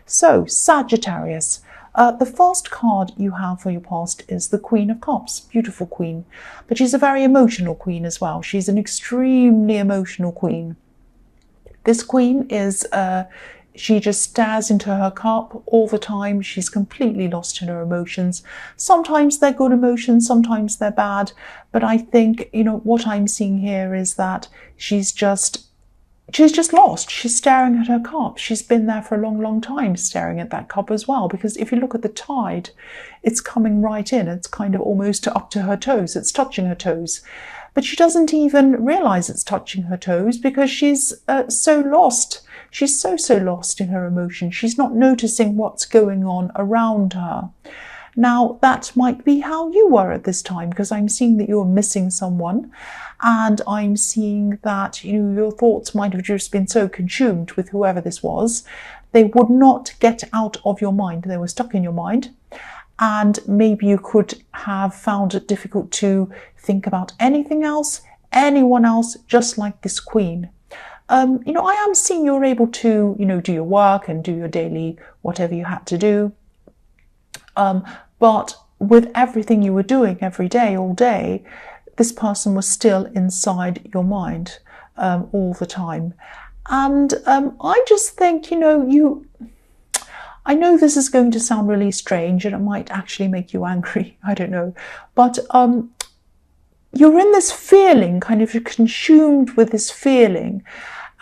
So, Sagittarius. The first card you have for your past is the Queen of Cups. Beautiful queen. But she's a very emotional queen as well. She's an extremely emotional queen. This queen is, she just stares into her cup all the time. She's completely lost in her emotions. Sometimes they're good emotions, sometimes they're bad. But I think, what I'm seeing here is that she's just lost. She's staring at her cup. She's been there for a long, long time staring at that cup as well, because if you look at the tide, it's coming right in. It's kind of almost up to her toes. It's touching her toes. But she doesn't even realize it's touching her toes because she's so lost. She's so lost in her emotions. She's not noticing what's going on around her. Now, that might be how you were at this time, because I'm seeing that you're missing someone, and I'm seeing that your thoughts might have just been so consumed with whoever this was, they would not get out of your mind. They were stuck in your mind, and maybe you could have found it difficult to think about anything else, anyone else, just like this queen. I am seeing you're able to, do your work and do your daily whatever you had to do. But with everything you were doing every day, all day, this person was still inside your mind all the time. And I just think, I know this is going to sound really strange and it might actually make you angry. I don't know. But you're in this feeling, kind of consumed with this feeling.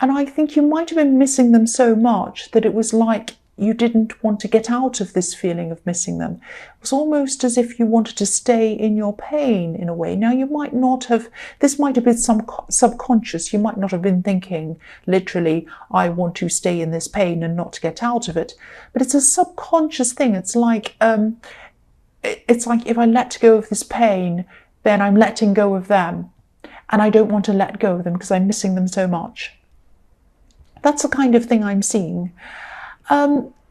And I think you might have been missing them so much that it was like you didn't want to get out of this feeling of missing them. It was almost as if you wanted to stay in your pain in a way. Now, you might not have, this might have been some subconscious. You might not have been thinking literally, I want to stay in this pain and not get out of it. But it's a subconscious thing. It's like if I let go of this pain, then I'm letting go of them. And I don't want to let go of them because I'm missing them so much. That's the kind of thing I'm seeing.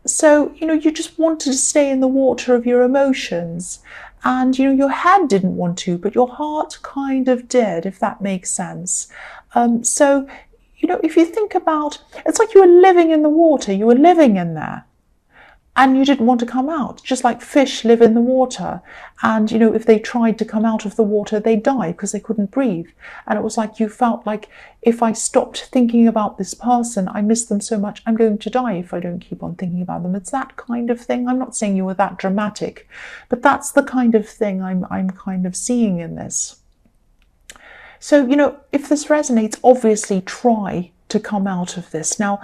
So, you just wanted to stay in the water of your emotions, and, your head didn't want to, but your heart kind of did, if that makes sense. So, if you think about, it's like you were living in the water, you were living in there, and you didn't want to come out, just like fish live in the water. And, if they tried to come out of the water, they die because they couldn't breathe. And it was like you felt like, if I stopped thinking about this person, I miss them so much, I'm going to die if I don't keep on thinking about them. It's that kind of thing. I'm not saying you were that dramatic, but that's the kind of thing I'm kind of seeing in this. So, if this resonates, obviously try to come out of this. Now,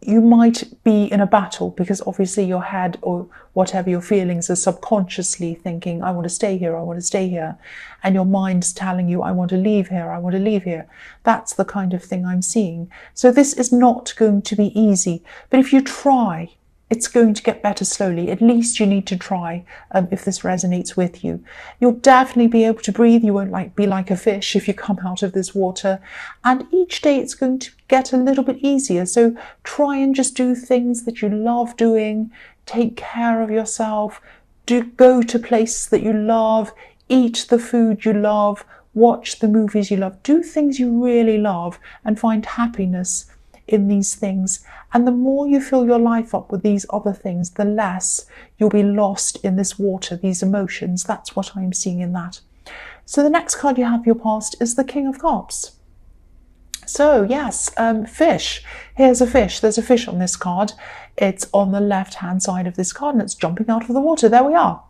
you might be in a battle because obviously your head or whatever your feelings are subconsciously thinking, I want to stay here, I want to stay here. And your mind's telling you, I want to leave here, I want to leave here. That's the kind of thing I'm seeing. So this is not going to be easy. But if you try, it's going to get better slowly. At least you need to try if this resonates with you. You'll definitely be able to breathe. You won't be like a fish if you come out of this water. And each day it's going to get a little bit easier. So try and just do things that you love doing. Take care of yourself. Go to places that you love. Eat the food you love. Watch the movies you love. Do things you really love and find happiness in these things. And the more you fill your life up with these other things, the less you'll be lost in this water, these emotions. That's what I'm seeing in that. So the next card you have your past is the King of Cups. So yes, fish. Here's a fish. There's a fish on this card. It's on the left-hand side of this card and it's jumping out of the water. There we are.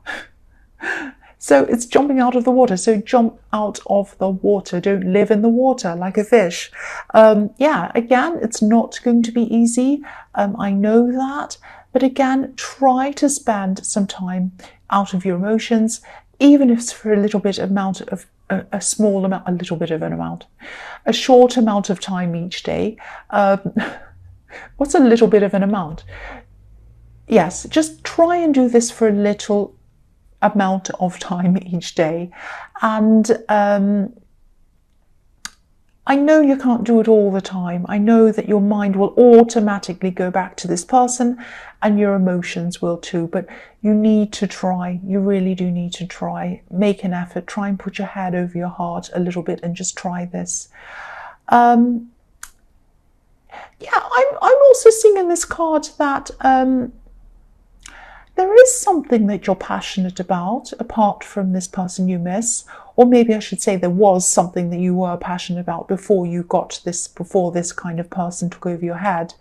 So it's jumping out of the water. So jump out of the water. Don't live in the water like a fish. Yeah, again, it's not going to be easy. I know that. But again, try to spend some time out of your emotions, even if it's for a little bit amount of a small amount, a little bit of an amount, a short amount of time each day. What's a little bit of an amount? Yes, just try and do this for a little amount of time each day. And I know you can't do it all the time. I know that your mind will automatically go back to this person and your emotions will too, but you need to try. You really do need to try. Make an effort. Try and put your head over your heart a little bit and just try this. Yeah, I'm also seeing in this card that there is something that you're passionate about apart from this person you miss, or maybe I should say there was something that you were passionate about before this kind of person took over your head.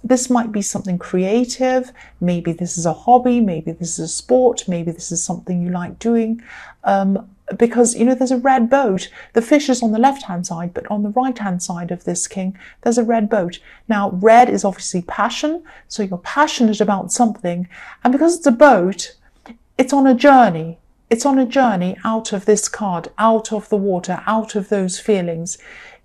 This might be something creative. Maybe this is a hobby, maybe this is a sport, maybe this is something you like doing. Because, there's a red boat. The fish is on the left-hand side, but on the right-hand side of this king, there's a red boat. Now, red is obviously passion, so you're passionate about something. And because it's a boat, it's on a journey. It's on a journey out of this card, out of the water, out of those feelings.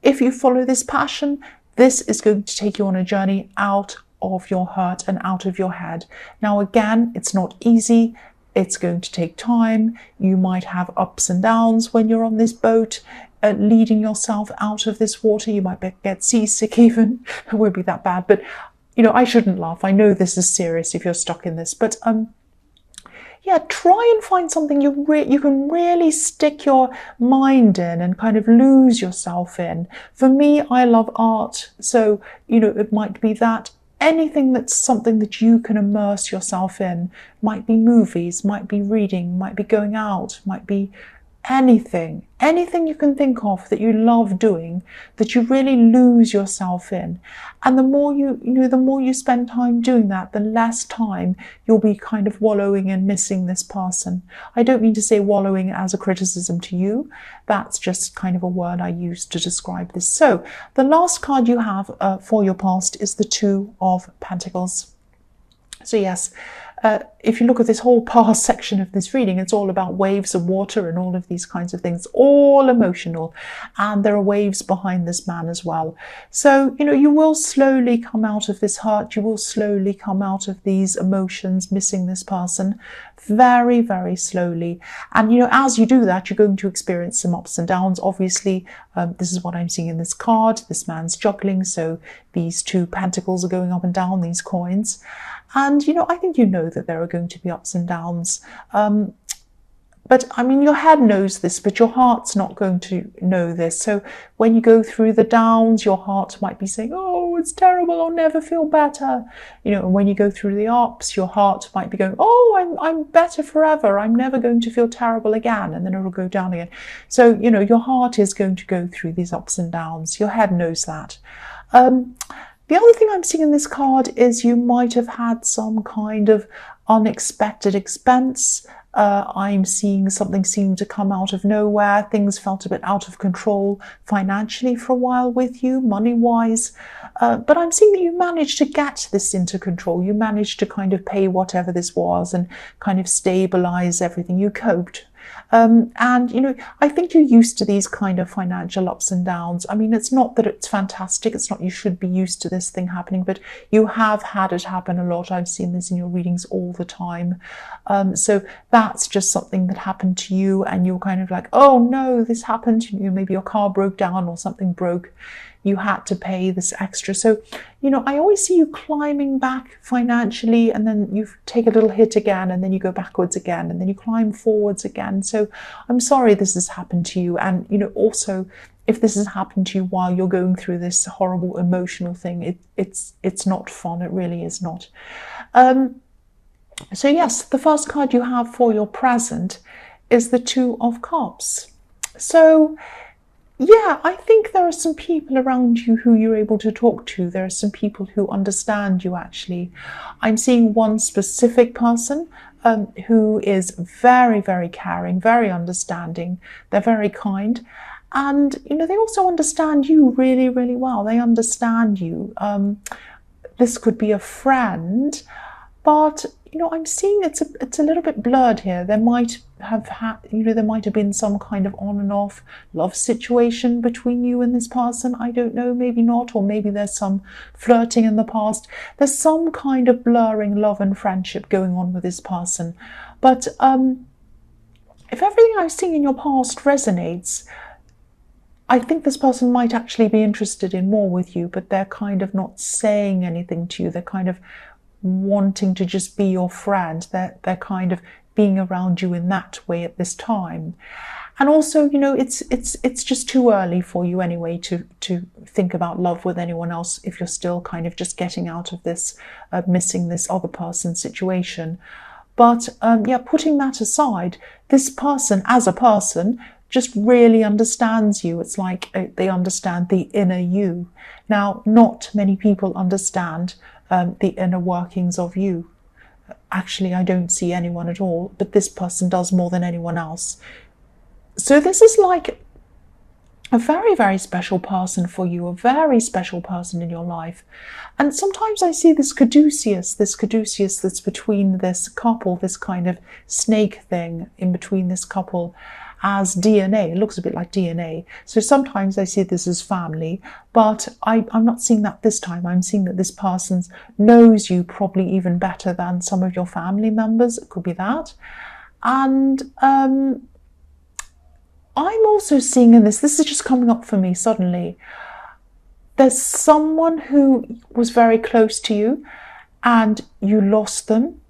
If you follow this passion, this is going to take you on a journey out of your hurt and out of your head. Now, again, it's not easy. It's going to take time. You might have ups and downs when you're on this boat, leading yourself out of this water. You might get seasick even. It won't be that bad, but I shouldn't laugh. I know this is serious if you're stuck in this, but yeah, try and find something you can really stick your mind in and kind of lose yourself in. For me, I love art, so it might be that. Anything that's something that you can immerse yourself in. Might be movies, might be reading, might be going out, might be anything you can think of that you love doing, that you really lose yourself in. And the more the more you spend time doing that, the less time you'll be kind of wallowing and missing this person. I don't mean to say wallowing as a criticism to you. That's just kind of a word I use to describe this. So the last card you have for your past is the Two of Pentacles. So yes, if you look at this whole past section of this reading, it's all about waves of water and all of these kinds of things, all emotional. And there are waves behind this man as well. So, you will slowly come out of this hurt. You will slowly come out of these emotions, missing this person, very, very slowly. And, as you do that, you're going to experience some ups and downs. Obviously, this is what I'm seeing in this card. This man's juggling. So these two pentacles are going up and down, these coins. And, I think that there are going to be ups and downs. But, your head knows this, but your heart's not going to know this. So when you go through the downs, your heart might be saying, oh, it's terrible, I'll never feel better. And when you go through the ups, your heart might be going, oh, I'm better forever. I'm never going to feel terrible again. And then it'll go down again. So, your heart is going to go through these ups and downs. Your head knows that. The other thing I'm seeing in this card is you might have had some kind of unexpected expense. I'm seeing something seem to come out of nowhere. Things felt a bit out of control financially for a while with you, money-wise. But I'm seeing that you managed to get this into control. You managed to kind of pay whatever this was and kind of stabilize everything. You coped. And, I think you're used to these kind of financial ups and downs. It's not that it's fantastic. It's not you should be used to this thing happening, but you have had it happen a lot. I've seen this in your readings all the time. So that's just something that happened to you and you're kind of like, oh no, this happened. Maybe your car broke down or something broke. You had to pay this extra. So, I always see you climbing back financially and then you take a little hit again and then you go backwards again and then you climb forwards again. So I'm sorry this has happened to you. And, also if this has happened to you while you're going through this horrible emotional thing, it's not fun. It really is not. So yes, the first card you have for your present is the Two of Cups. So yeah, I think there are some people around you who you're able to talk to. There are some people who understand you, actually. I'm seeing one specific person who is very, very caring, very understanding. They're very kind. And, they also understand you really, really well. They understand you. This could be a friend, but I'm seeing it's a little bit blurred here. There might have been some kind of on and off love situation between you and this person. I don't know, maybe not, or maybe there's some flirting in the past. There's some kind of blurring love and friendship going on with this person. But if everything I've seen in your past resonates, I think this person might actually be interested in more with you, but they're kind of not saying anything to you. They're kind of wanting to just be your friend. They're kind of being around you in that way at this time. And also, you know, it's just too early for you anyway to think about love with anyone else if you're still kind of just getting out of this missing this other person situation. But yeah, putting that aside, this person as a person just really understands you. It's like they understand the inner you. Now, not many people understand the inner workings of you. Actually, I don't see anyone at all, but this person does more than anyone else. So this is like a very, very special person for you, a very special person in your life. And sometimes I see this caduceus that's between this couple, this kind of snake thing in between this couple as DNA. It looks a bit like DNA. So sometimes I see this as family, but I'm not seeing that this time. I'm seeing that this person knows you probably even better than some of your family members. It could be that. And I'm also seeing in this is just coming up for me suddenly, there's someone who was very close to you and you lost them.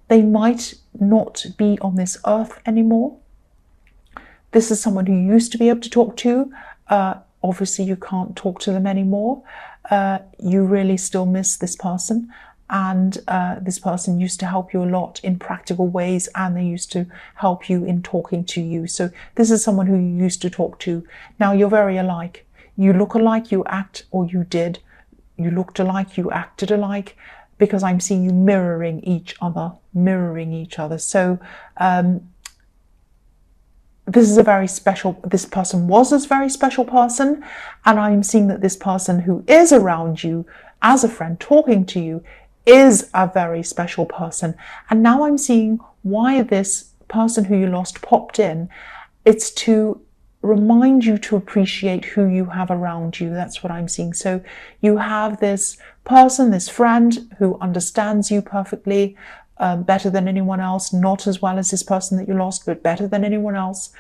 They might not be on this earth anymore. This is someone who you used to be able to talk to. Obviously, you can't talk to them anymore. You really still miss this person. And this person used to help you a lot in practical ways, and they used to help you in talking to you. So this is someone who you used to talk to. Now you're very alike. You look alike, you act, or you did. You looked alike, you acted alike, because I'm seeing you mirroring each other. So this person was a very special person, and I'm seeing that this person who is around you as a friend talking to you is a very special person. And now I'm seeing why this person who you lost popped in. It's to remind you to appreciate who you have around you. That's what I'm seeing. So you have this person, this friend who understands you perfectly, better than anyone else, not as well as this person that you lost, but better than anyone else.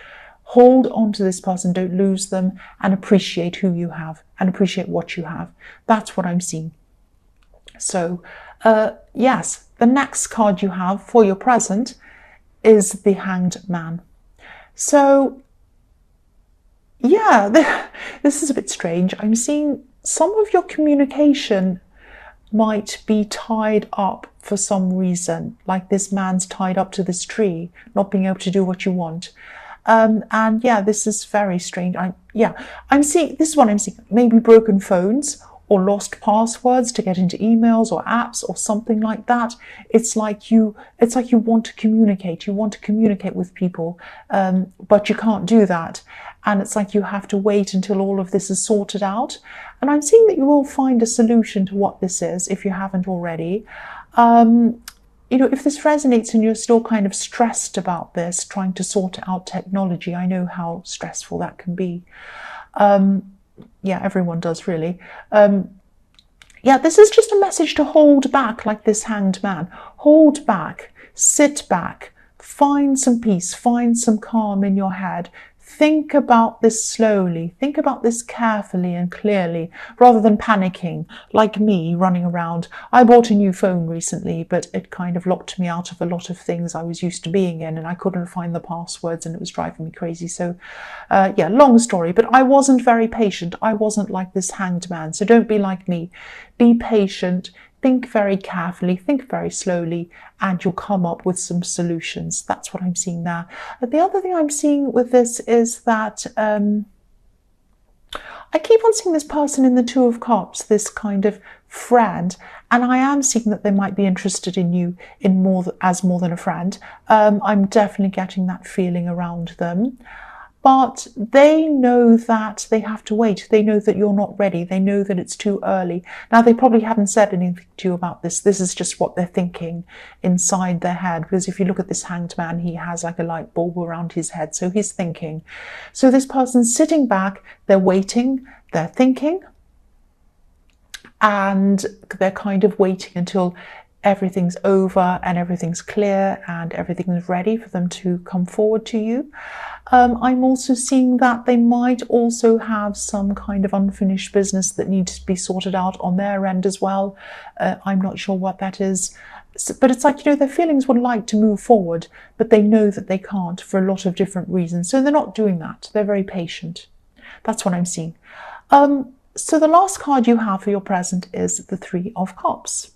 Hold on to this person, don't lose them, and appreciate who you have and appreciate what you have. That's what I'm seeing. So yes, the next card you have for your present is the Hanged Man. So yeah, this is a bit strange. I'm seeing some of your communication might be tied up for some reason, like this man's tied up to this tree, not being able to do what you want. And yeah, this is very strange. I'm seeing, this is what I'm seeing, maybe broken phones or lost passwords to get into emails or apps or something like that. It's like you want to communicate. You want to communicate with people, but you can't do that. And it's like you have to wait until all of this is sorted out. And I'm seeing that you will find a solution to what this is if you haven't already. You know, if this resonates and you're still kind of stressed about this, trying to sort out technology, I know how stressful that can be. Yeah, everyone does really. Yeah, this is just a message to hold back, like this Hanged Man. Hold back, sit back, find some peace, find some calm in your head. Think about this slowly, think about this carefully and clearly, rather than panicking, like me running around. I bought a new phone recently, but it kind of locked me out of a lot of things I was used to being in, and I couldn't find the passwords and it was driving me crazy. So yeah, long story, but I wasn't very patient. I wasn't like this Hanged Man. So don't be like me. Be patient. Think very carefully, think very slowly, and you'll come up with some solutions. That's what I'm seeing there. The other thing I'm seeing with this is that I keep on seeing this person in the Two of Cups, this kind of friend, and I am seeing that they might be interested in you in more than a friend. I'm definitely getting that feeling around them. But they know that they have to wait. They know that you're not ready. They know that it's too early. Now, they probably haven't said anything to you about this. This is just what they're thinking inside their head. Because if you look at this Hanged Man, he has like a light bulb around his head. So he's thinking. So this person's sitting back. They're waiting. They're thinking. And they're kind of waiting until everything's over and everything's clear and everything's ready for them to come forward to you. I'm also seeing that they might also have some kind of unfinished business that needs to be sorted out on their end as well. I'm not sure what that is. But it's like, their feelings would like to move forward, but they know that they can't for a lot of different reasons. So they're not doing that. They're very patient. That's what I'm seeing. So the last card you have for your present is the Three of Cups.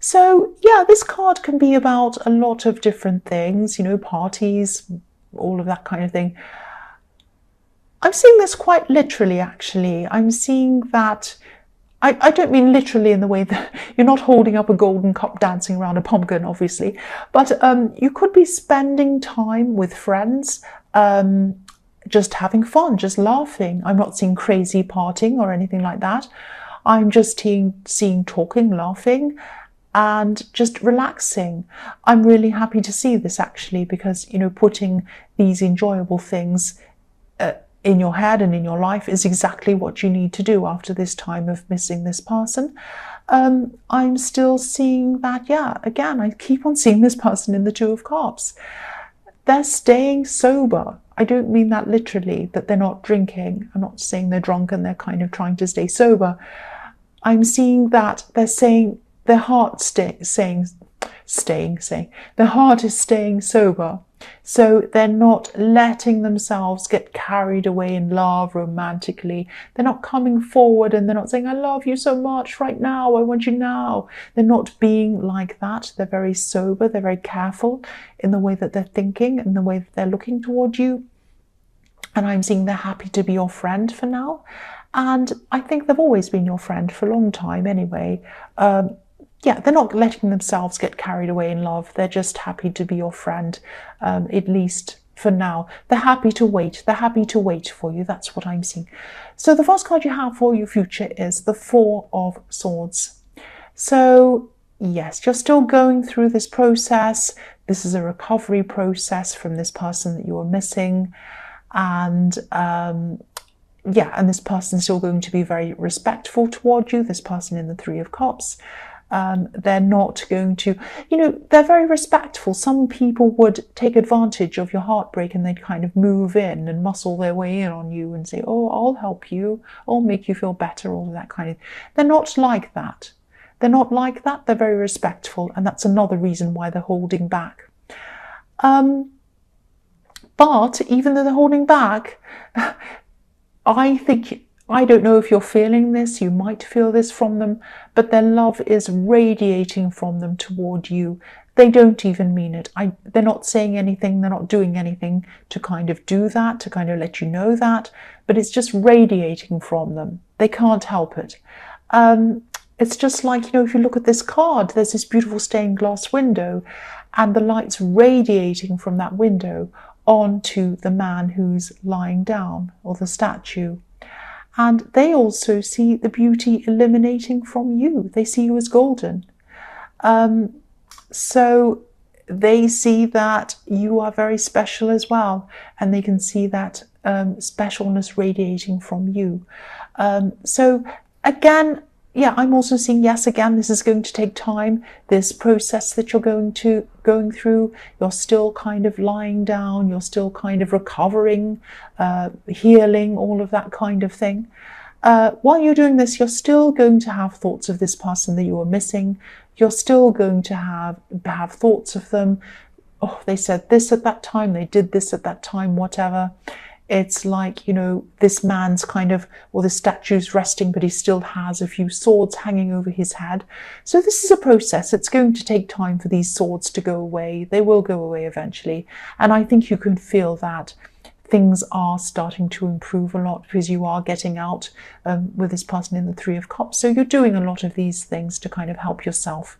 So yeah, this card can be about a lot of different things, parties, all of that kind of thing. I'm seeing this quite literally, actually. I'm seeing that, I don't mean literally in the way that you're not holding up a golden cup dancing around a pumpkin, obviously, but you could be spending time with friends, just having fun, just laughing. I'm not seeing crazy partying or anything like that. I'm just seeing talking, laughing, and just relaxing. I'm really happy to see this, actually, because, putting these enjoyable things in your head and in your life is exactly what you need to do after this time of missing this person. I'm still seeing that, yeah, again, I keep on seeing this person in the Two of Cups. They're staying sober. I don't mean that literally, that they're not drinking. I'm not saying they're drunk and they're kind of trying to stay sober. I'm seeing that they're saying, their heart their heart is staying sober. So they're not letting themselves get carried away in love romantically. They're not coming forward and they're not saying, I love you so much right now, I want you now. They're not being like that. They're very sober. They're very careful in the way that they're thinking and the way that they're looking toward you. And I'm seeing they're happy to be your friend for now. And I think they've always been your friend for a long time anyway. Yeah, they're not letting themselves get carried away in love. They're just happy to be your friend, at least for now. They're happy to wait. They're happy to wait for you. That's what I'm seeing. So the first card you have for your future is the Four of Swords. So yes, you're still going through this process. This is a recovery process from this person that you were missing. And yeah, and this person's still going to be very respectful toward you, this person in the Three of Cups. They're not going to, they're very respectful. Some people would take advantage of your heartbreak and they'd kind of move in and muscle their way in on you and say, oh, I'll help you, I'll make you feel better, all of that kind of. They're not like that. They're not like that. They're very respectful. And that's another reason why they're holding back. But even though they're holding back, I don't know if you're feeling this, you might feel this from them, but their love is radiating from them toward you. They don't even mean it. They're not saying anything, they're not doing anything to kind of do that, to kind of let you know that, but it's just radiating from them. They can't help it. It's just like, if you look at this card, there's this beautiful stained glass window, and the light's radiating from that window onto the man who's lying down, or the statue. And they also see the beauty emanating from you. They see you as golden. So they see that you are very special as well. And they can see that specialness radiating from you. So again, yeah, I'm also seeing, yes, again, this is going to take time. This process that you're going through, you're still kind of lying down, you're still kind of recovering, healing, all of that kind of thing. While you're doing this, you're still going to have thoughts of this person that you were missing. You're still going to have thoughts of them. Oh, they said this at that time, they did this at that time, whatever. It's like, this man's kind of, or the statue's resting, but he still has a few swords hanging over his head. So this is a process. It's going to take time for these swords to go away. They will go away eventually. And I think you can feel that things are starting to improve a lot because you are getting out with this person in the Three of Cups. So you're doing a lot of these things to kind of help yourself.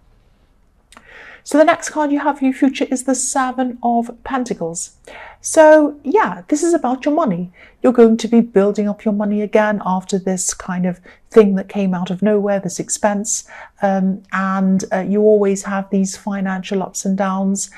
So the next card you have for your future is the Seven of Pentacles. So yeah, this is about your money. You're going to be building up your money again after this kind of thing that came out of nowhere, this expense. And you always have these financial ups and downs.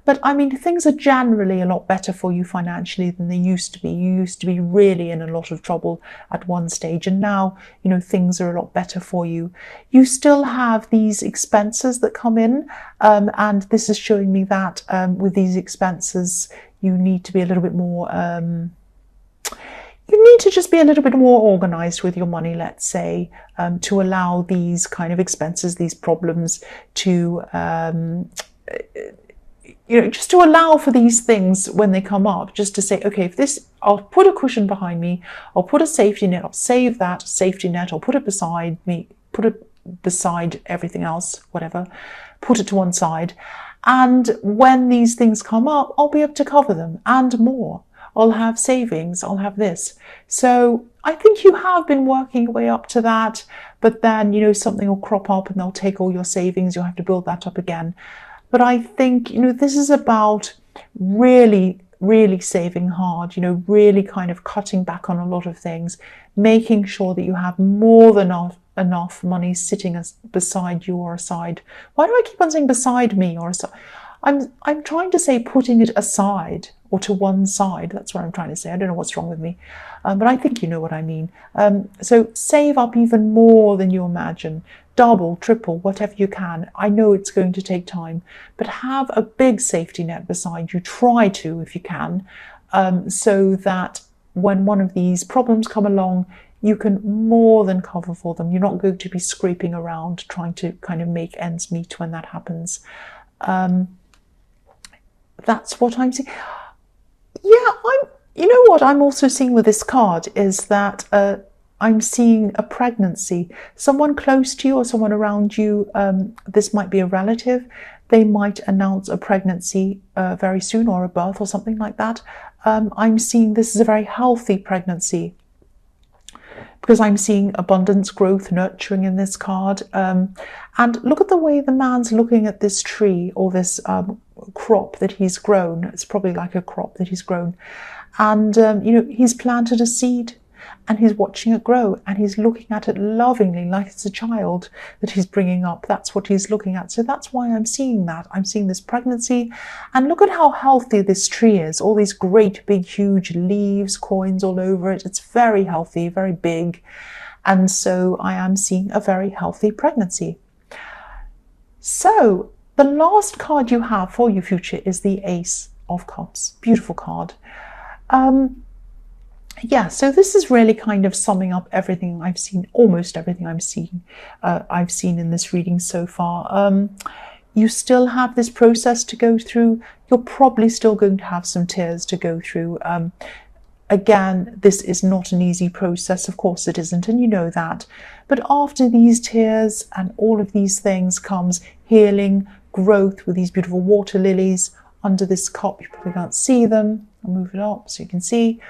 But I mean, things are generally a lot better for you financially than they used to be. You used to be really in a lot of trouble at one stage, and now, you know, things are a lot better for you. You still have these expenses that come in, and this is showing me that with these expenses, you need to be a little bit more you need to just be a little bit more organized with your money, let's say, to allow these kind of expenses, these problems to, you know, just to allow for these things when they come up, just to say, okay, if this, I'll put a cushion behind me, I'll put a safety net, I'll save that safety net, I'll put it beside me, put it beside everything else, whatever, put it to one side. And when these things come up, I'll be able to cover them and more. I'll have savings, I'll have this. So I think you have been working your way up to that, but then, you know, something will crop up and they'll take all your savings. You'll have to build that up again. But I think, you know, this is about really, really saving hard, you know, really kind of cutting back on a lot of things, making sure that you have more than enough money sitting beside you or aside. Why do I keep on saying beside me or aside? I'm trying to say putting it aside or to one side. That's what I'm trying to say. I don't know what's wrong with me, but I think you know what I mean. So save up even more than you imagine. Double, triple, whatever you can. I know it's going to take time, but have a big safety net beside you. Try to, if you can, so that when one of these problems come along, you can more than cover for them. You're not going to be scraping around trying to kind of make ends meet when that happens. That's what I'm seeing. Yeah, you know what I'm also seeing with this card is that I'm seeing a pregnancy. Someone close to you or someone around you, this might be a relative, they might announce a pregnancy very soon, or a birth or something like that. I'm seeing this is a very healthy pregnancy, because I'm seeing abundance, growth, nurturing in this card. And look at the way the man's looking at this tree or this crop that he's grown. It's probably like a crop that he's grown. And, you know, he's planted a seed and he's watching it grow and he's looking at it lovingly, like it's a child that he's bringing up. That's what he's looking at. So that's why I'm seeing that. I'm seeing this pregnancy, and look at how healthy this tree is. All these great big huge leaves, coins all over it. It's very healthy, very big. And so I am seeing a very healthy pregnancy. So the last card you have for your future is the Ace of Cups. Beautiful card. Yeah, so this is really kind of summing up everything I've seen, almost everything I've seen in this reading so far. You still have this process to go through. You're probably still going to have some tears to go through. Again, this is not an easy process. Of course it isn't, and you know that. But after these tears and all of these things comes healing, growth with these beautiful water lilies under this cup. You probably can't see them. I'll move it up so you can see.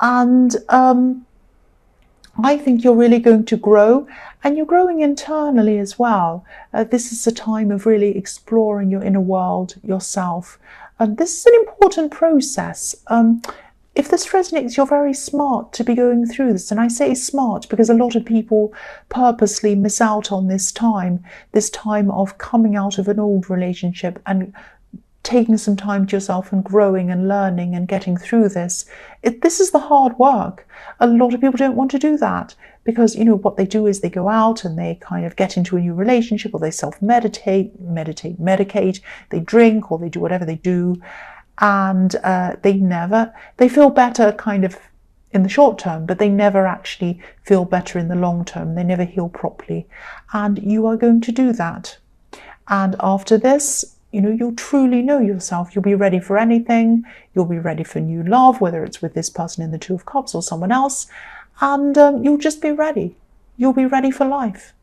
And I think you're really going to grow, and you're growing internally as well. This is a time of really exploring your inner world, yourself. This is an important process. If this resonates, you're very smart to be going through this. And I say smart because a lot of people purposely miss out on this time of coming out of an old relationship and taking some time to yourself and growing and learning and getting through this. This is the hard work. A lot of people don't want to do that because, you know, what they do is they go out and they kind of get into a new relationship, or they medicate, they drink, or they do whatever they do. And they feel better kind of in the short term, but they never actually feel better in the long term. They never heal properly. And you are going to do that. And after this, you know, you'll truly know yourself. You'll be ready for anything. You'll be ready for new love, whether it's with this person in the Two of Cups or someone else. And you'll just be ready. You'll be ready for life.